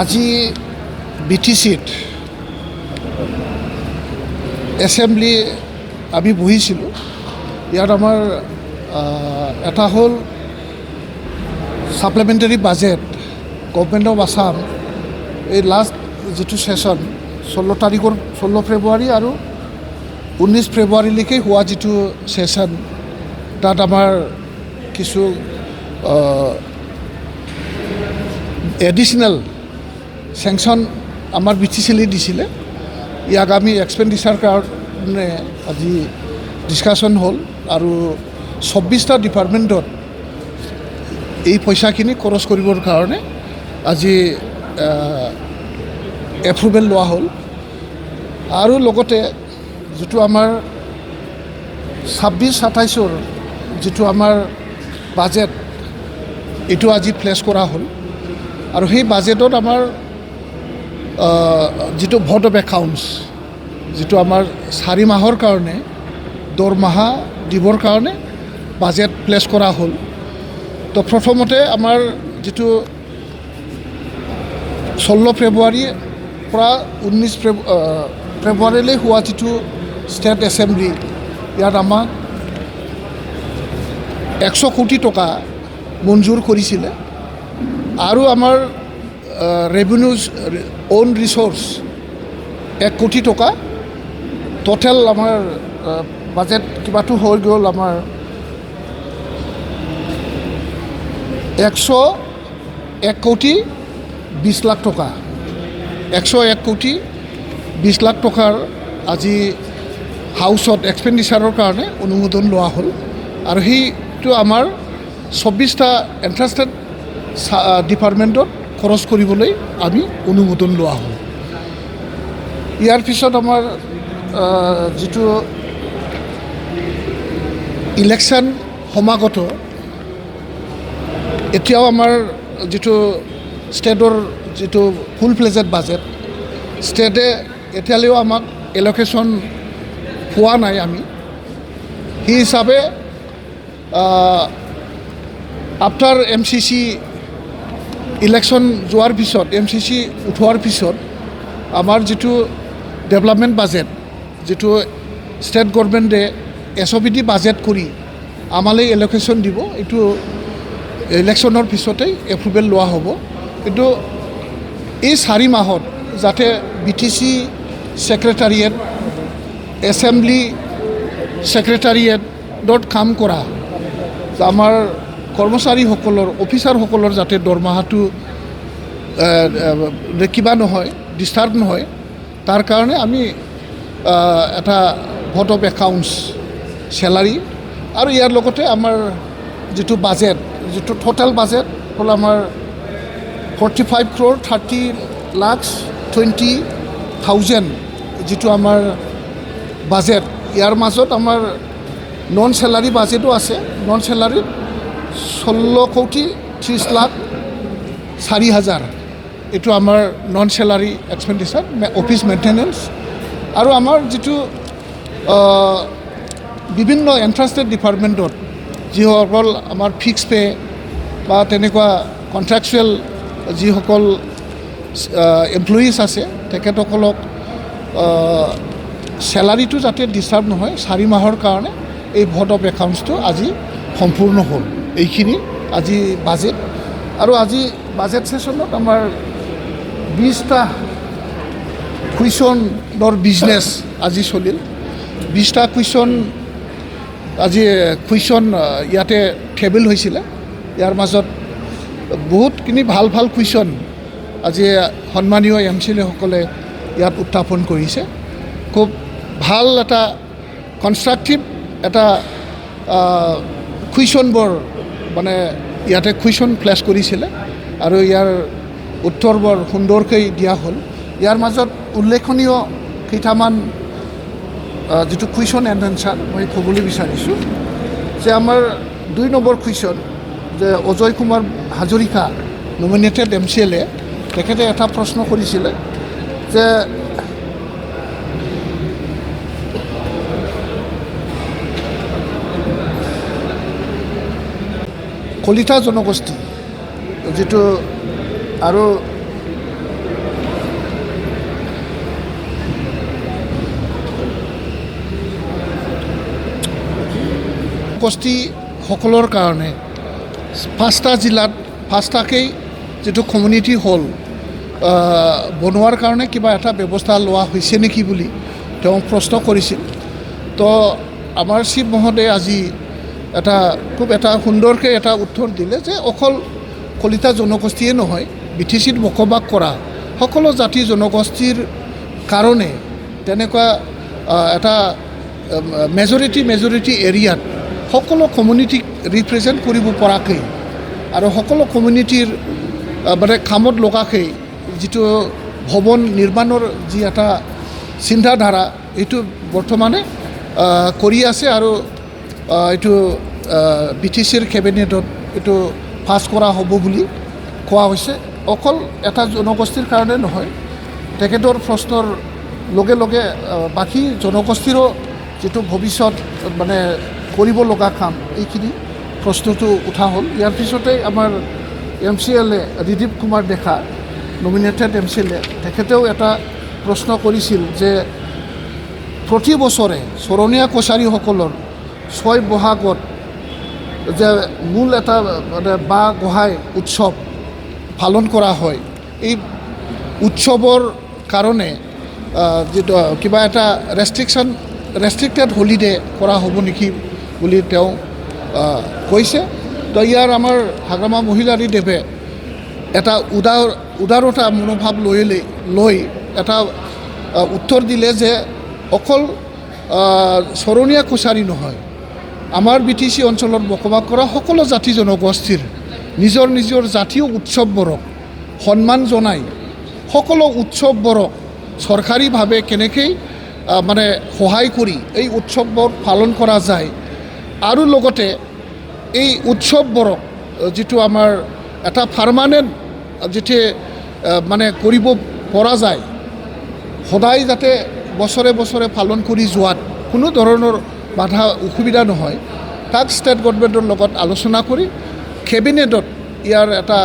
আজি BTCত এছেম্বলি আমি বহিছিলোঁ। ইয়াত আমাৰ এটা হ'ল সাপ্লিমেণ্টাৰী বাজেট গভৰ্ণমেণ্ট অফ আছাম। এই লাষ্ট যিটো ছেশ্যন 16 ফেব্ৰুৱাৰী আৰু 19 ফেব্ৰুৱাৰীলৈকে হোৱা যিটো ছেশ্যন, তাত আমাৰ কিছু এডিশ্যনেল চেংচন আমাৰ BTCলৈ দিছিলে। ইয়াক আমি এক্সপেণ্ডিচাৰ কাৰণে আজি ডিছকাশ্যন হ'ল আৰু 24টা ডিপাৰ্টমেণ্টত এই পইচাখিনি খৰচ কৰিবৰ কাৰণে আজি এপ্ৰুভেল লোৱা হ'ল। আৰু লগতে যিটো আমাৰ 26-27 যিটো আমাৰ বাজেট, এইটো আজি প্লেচ কৰা হ'ল। আৰু সেই বাজেটত আমাৰ যিটো ভোট অফ একাউণ্টছ, যিটো আমাৰ 4 মাহৰ কাৰণে দৰমহা দিবৰ কাৰণে বাজেট প্লেচ কৰা হ'ল। তো প্ৰথমতে আমাৰ যিটো 16 ফেব্ৰুৱাৰীৰ পৰা 19 ফেব্ৰুৱাৰীলৈ হোৱা যিটো ষ্টেট এছেম্বলি, ইয়াত আমাক 100 কোটি টকা মঞ্জুৰ কৰিছিলে। আৰু আমাৰ ৰেভিনিউজ অ'ন ৰিচোৰ্চ 1 কোটি টকা। টোটেল আমাৰ বাজেট কিবাটো হৈ গ'ল আমাৰ 101 কোটি 20 লাখ টকা। 101 কোটি 20 লাখ টকাৰ আজি হাউচত এক্সপেণ্ডিচাৰৰ কাৰণে অনুমোদন লোৱা হ'ল। আৰু সেইটো আমাৰ 24টা এণ্ট্ৰাষ্টেড ডিপাৰ্টমেণ্টত খৰচ কৰিবলৈ আমি অনুমোদন লোৱা হ'ল। ইয়াৰ পিছত আমাৰ যিটো ইলেকশ্যন সমাগত, এতিয়াও আমাৰ যিটো ষ্টেটৰ যিটো ফুল ফ্লেজেড বাজেট, ষ্টেটে এতিয়ালৈও আমাক এল'কেশ্যন পোৱা নাই। আমি সেই হিচাপে আফটাৰ MCC ইলেকশ্যন যোৱাৰ পিছত, MCC উঠোৱাৰ পিছত আমাৰ যিটো ডেভেলপমেণ্ট বাজেট, যিটো ষ্টেট গভৰ্ণমেণ্টে SOPD বাজেট কৰি আমালৈ এল'কেশ্যন দিব, এইটো ইলেকশ্যনৰ পিছতেই এপ্ৰুভেল লোৱা হ'ব। কিন্তু এই 4 মাহত যাতে BTC ছেক্ৰেটাৰিয়েট, এছেম্বলি ছেক্ৰেটাৰিয়েটত কাম কৰা আমাৰ কৰ্মচাৰীসকলৰ, অফিচাৰসকলৰ যাতে দৰমহাটো কিবা নহয়, ডিষ্টাৰ্ব নহয়, তাৰ কাৰণে আমি এটা ভোট অফ একাউণ্টছ চেলাৰী আৰু ইয়াৰ লগতে আমাৰ যিটো বাজেট, যিটো টোটেল বাজেট হ'ল আমাৰ 45,30,20,000 যিটো আমাৰ বাজেট। ইয়াৰ মাজত আমাৰ নন চেলাৰী বাজেটো আছে। নন চেলাৰীত 16,30,04,000 এইটো আমাৰ non salary expenditure, office maintenance. আৰু আমাৰ যিটো বিভিন্ন এণ্ট্ৰাষ্টেড ডিপাৰ্টমেণ্টত যিসকল আমাৰ ফিক্স পে বা তেনেকুৱা কণ্ট্ৰেকচুৱেল যিসকল এমপ্লয়িজ আছে, তেখেতসকলক চেলাৰীটো যাতে ডিষ্টাৰ্ব নহয়, 4 মাহৰ কাৰণে এই ভোট অফ একাউণ্টছটো আজি সম্পূৰ্ণ হ'ল। এইখিনি আজি বাজেট। আৰু আজি বাজেট ছেশ্যনত আমাৰ 20টা কুৱেশ্যনৰ বিজনেছ আজি চলিল। 20টা কুৱেশ্যন ইয়াতে টেবল হৈছিলে। ইয়াৰ মাজত বহুতখিনি ভাল ভাল কুৱেশ্যন আজি সন্মানীয় MCLA-সকলে ইয়াত উত্থাপন কৰিছে। খুব ভাল এটা কনষ্ট্ৰাকটিভ এটা কুৱেশ্যনবোৰ মানে ইয়াতে কুৱেশ্যন ফ্লেছ কৰিছিলে আৰু ইয়াৰ উত্তৰ বৰ সুন্দৰকৈ দিয়া হ'ল। ইয়াৰ মাজত উল্লেখনীয় কেইটামান যিটো কুৱেশ্যন এণ্ড এনচাৰ মই ক'বলৈ বিচাৰিছোঁ যে আমাৰ 2 নম্বৰ কুৱেশ্যন যে অজয় কুমাৰ হাজৰিকা নমিনেটেড MCLA, তেখেতে এটা প্ৰশ্ন কৰিছিলে যে কলিতা জনগোষ্ঠী যিটো আৰু গোষ্ঠীসকলৰ কাৰণে 5টা জিলাত 5টাকেই যিটো কমিউনিটি হল বনোৱাৰ কাৰণে কিবা এটা ব্যৱস্থা লোৱা হৈছে নেকি বুলি তেওঁ প্ৰশ্ন কৰিছিল। তো আমাৰ চিফ মহোদয়ে আজি খুব সুন্দৰকৈ এটা উত্তৰ দিলে যে অকল কলিতা জনগোষ্ঠীয়ে নহয়, BTCত বসবাস কৰা সকলো জাতি জনগোষ্ঠীৰ কাৰণে তেনেকুৱা এটা মেজৰিটি এৰিয়াত সকলো কমিউনিটিক ৰিপ্ৰেজেণ্ট কৰিব পৰাকৈ আৰু সকলো কমিউনিটিৰ মানে কামত লগাকৈ যিটো ভৱন নিৰ্মাণৰ যি এটা চিন্তাধাৰা এইটো বৰ্তমানে কৰি আছে আৰু এইটো BTCৰ কেবিনেটত এইটো পাছ কৰা হ'ব বুলি কোৱা হৈছে। অকল এটা জনগোষ্ঠীৰ কাৰণে নহয়, তেখেতৰ প্ৰশ্নৰ লগে লগে বাকী জনগোষ্ঠীৰো যিটো ভৱিষ্যত মানে কৰিব লগা কাম এইখিনি প্ৰশ্নটো উঠা হ'ল। ইয়াৰ পিছতে আমাৰ MCLA Ridip Kumar Deka nominated MCLA তেখেতেও এটা প্ৰশ্ন কৰিছিল যে প্ৰতি বছৰে চৰণীয়া কছাৰীসকলৰ 6 বহাগত যে মূল এটা মানে বাঁহ গোহাঁই উৎসৱ পালন কৰা হয়, উৎসৱৰ কাৰণে যিটো কিবা এটা ৰেষ্ট্ৰিক্টেড হলিডে কৰা হ'ব নেকি বুলি তেওঁ কৈছে। তো ইয়াৰ আমাৰ হাগ্ৰামা মহিলাৰীদেৱে এটা উদাৰতা মনোভাৱ লৈ এটা উত্তৰ দিলে যে অকল চৰণীয়া কছাৰী নহয়, আমাৰ BTC অঞ্চলত বসবাস কৰা সকলো জাতি জনগোষ্ঠীৰ নিজৰ জাতীয় উৎসৱবোৰক সন্মান জনাই সকলো উৎসৱবোৰক চৰকাৰীভাৱে কেনেকৈ মানে সহায় কৰি এই উৎসৱবোৰ পালন কৰা যায় আৰু লগতে এই উৎসৱবোৰক যিটো আমাৰ এটা পাৰ্মানেণ্ট যিটো মানে কৰিব পৰা যায়, সদায় যাতে বছৰে পালন কৰি যোৱাত কোনো ধৰণৰ বাধা অসুবিধা নহয়, তাক ষ্টেট গভৰ্ণমেণ্টৰ লগত আলোচনা কৰি কেবিনেটত ইয়াৰ এটা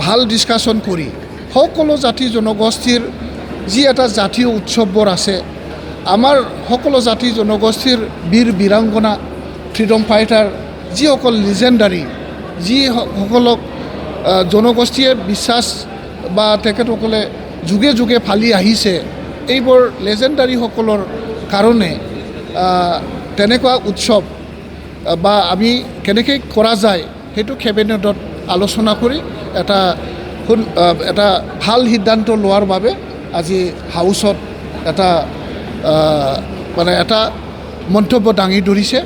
ভাল ডিছকাশ্যন কৰি সকলো জাতি জনগোষ্ঠীৰ যি এটা জাতীয় উৎসৱবোৰ আছে, আমাৰ সকলো জাতি জনগোষ্ঠীৰ বীৰ বীৰাংগনা ফ্ৰীডম ফাইটাৰ যিসকল লিজেণ্ডাৰী, যিসকলক জনগোষ্ঠীয়ে বিশ্বাস বা তেখেতসকলে যুগে ফালি আহিছে, এইবোৰ লেজেণ্ডাৰীসকলৰ কাৰণে তেনেকুৱা উৎসৱ বা আমি কেনেকৈ কৰা যায় সেইটো কেবিনেটত আলোচনা কৰি এটা ভাল সিদ্ধান্ত লোৱাৰ বাবে আজি হাউচত মানে এটা মন্তব্য দাঙি ধৰিছে।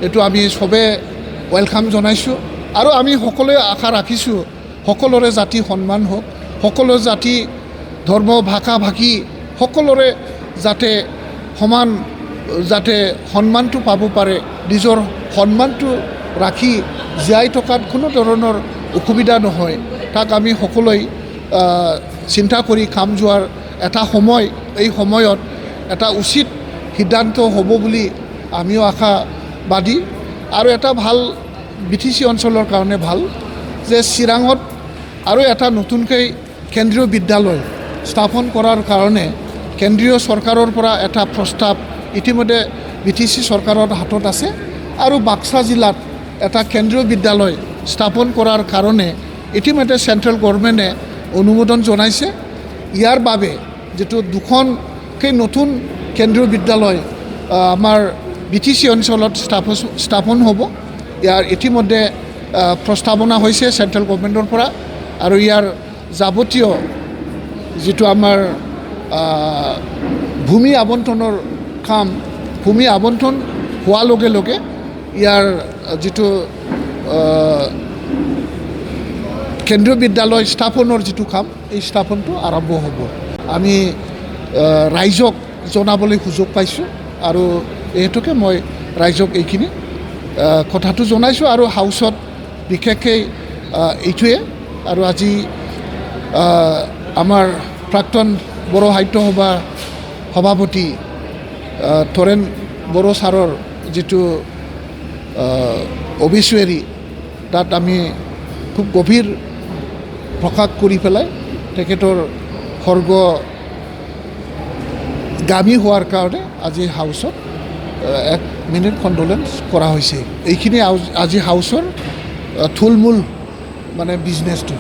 এইটো আমি চবে ৱেলকাম জনাইছোঁ আৰু আমি সকলোৱে আশা ৰাখিছোঁ সকলোৰে জাতি সন্মান হওক, সকলো জাতি ধৰ্ম ভাষা ভাষী সকলোৰে যাতে সমান সন্মানটো পাব পাৰে, নিজৰ সন্মানটো ৰাখি জীয়াই থকাত কোনো ধৰণৰ অসুবিধা নহয়, তাক আমি সকলোৱে চিন্তা কৰি কাম যোৱাৰ এটা সময়, এই সময়ত এটা উচিত সিদ্ধান্ত হ'ব বুলি আমিও আশাবাদী। আৰু এটা ভাল BTC অঞ্চলৰ কাৰণে ভাল যে চিৰাঙত আৰু এটা নতুনকৈ কেন্দ্ৰীয় বিদ্যালয় স্থাপন কৰাৰ কাৰণে কেন্দ্ৰীয় চৰকাৰৰ পৰা এটা প্ৰস্তাৱ ইতিমধ্যে BTC চৰকাৰৰ হাতত আছে আৰু বাক্সা জিলাত এটা কেন্দ্ৰীয় বিদ্যালয় স্থাপন কৰাৰ কাৰণে ইতিমধ্যে চেণ্ট্ৰেল গভৰ্ণমেণ্টে অনুমোদন জনাইছে। ইয়াৰ বাবে যিটো দুখনকৈ নতুন কেন্দ্ৰীয় বিদ্যালয় আমাৰ BTC অঞ্চলত স্থাপন হ'ব, ইয়াৰ ইতিমধ্যে প্ৰস্তাৱনা হৈছে চেণ্ট্ৰেল গভৰ্ণমেণ্টৰ পৰা আৰু ইয়াৰ যাৱতীয় যিটো আমাৰ ভূমি আবণ্টনৰ কাম, ভূমি আবণ্টন হোৱাৰ লগে লগে ইয়াৰ যিটো কেন্দ্ৰীয় বিদ্যালয় স্থাপনৰ যিটো কাম, এই স্থাপনটো আৰম্ভ হ'ব। আমি ৰাইজক জনাবলৈ সুযোগ পাইছোঁ আৰু এইটোকে মই ৰাইজক এইখিনি কথাটো জনাইছোঁ আৰু হাউচত বিশেষকৈ এইটোৱে। আৰু আজি আমাৰ প্ৰাক্তন বড়ো সাহিত্য সভাৰ সভাপতি তৰেণ বড়ো ছাৰৰ যিটো অবিচুৱেৰী, তাত আমি খুব গভীৰ প্ৰকাশ কৰি পেলাই তেখেতৰ স্বৰ্গগামী হোৱাৰ কাৰণে আজি হাউচত এক মিনিট কণ্ডোলেন্স কৰা হৈছে। এইখিনি আজি হাউচৰ থুলমূল মানে বিজনেছটো।